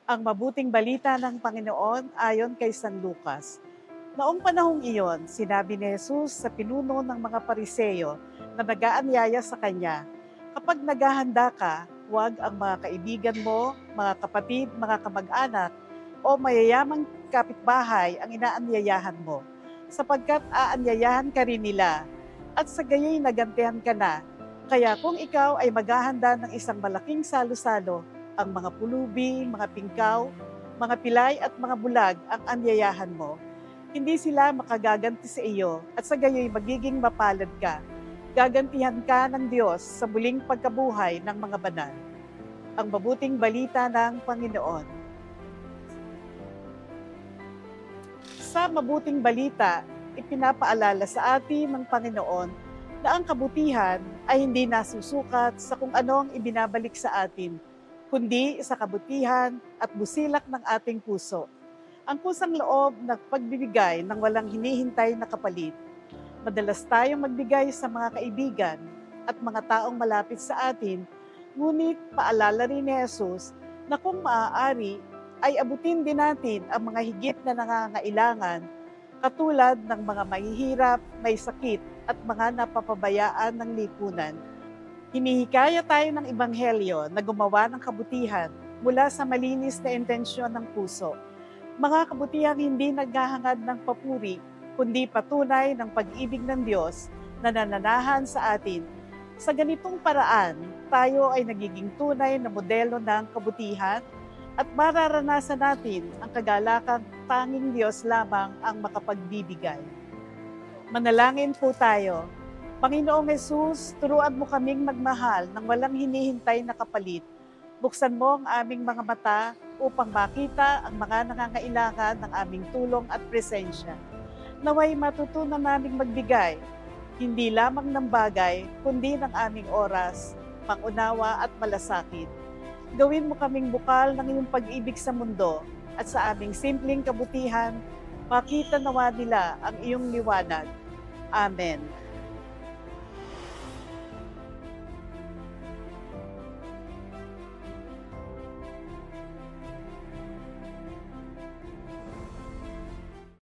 Ang mabuting balita ng Panginoon ayon kay San Lucas. Noong panahong iyon, sinabi ni Jesus sa pinuno ng mga Pariseyo na nag-aanyaya sa kanya, "Kapag naghahanda ka, huwag ang mga kaibigan mo, mga kapatid, mga kamag-anak, o mayayamang kapitbahay ang inaanyayahan mo, sapagkat aanyayahan ka rin nila, at sa gayoy nagantihan ka na. Kaya kung ikaw ay maghahanda ng isang malaking salo-salo, ang mga pulubi, mga pingkaw, mga pilay at mga bulag ang anyayahan mo, hindi sila makagaganti sa iyo at sa gayoy magiging mapalad ka. Gagantihan ka ng Diyos sa muling pagkabuhay ng mga banal." Ang mabuting balita ng Panginoon. Sa mabuting balita, ipinapaalala sa atin ng Panginoon na ang kabutihan ay hindi nasusukat sa kung ano ang ibinabalik sa atin, kundi sa kabutihan at busilak ng ating puso. Ang kusang loob ng pagbibigay ng walang hinihintay na kapalit. Madalas tayong magbigay sa mga kaibigan at mga taong malapit sa atin, ngunit paalala rin ni Jesus na kung maaari ay abutin din natin ang mga higit na nangangailangan, katulad ng mga mahihirap, may sakit at mga napapabayaan ng lipunan. Hinihikaya tayo ng Ebanghelyo na gumawa ng kabutihan mula sa malinis na intensyon ng puso. Mga kabutihan hindi naghahangad ng papuri, kundi patunay ng pag-ibig ng Diyos na nananahan sa atin. Sa ganitong paraan, tayo ay nagiging tunay na modelo ng kabutihan at mararanasan natin ang kagalakang tanging Diyos lamang ang makapagbibigay. Manalangin po tayo. Panginoong Hesus, turuan mo kaming magmahal ng walang hinihintay na kapalit. Buksan mo ang aming mga mata upang makita ang mga nangangailangan ng aming tulong at presensya. Naway matutunan naming magbigay, hindi lamang ng bagay, kundi ng aming oras, pangunawa at malasakit. Gawin mo kaming bukal ng iyong pag-ibig sa mundo at sa aming simpleng kabutihan, makita nawa nila ang iyong liwanag. Amen.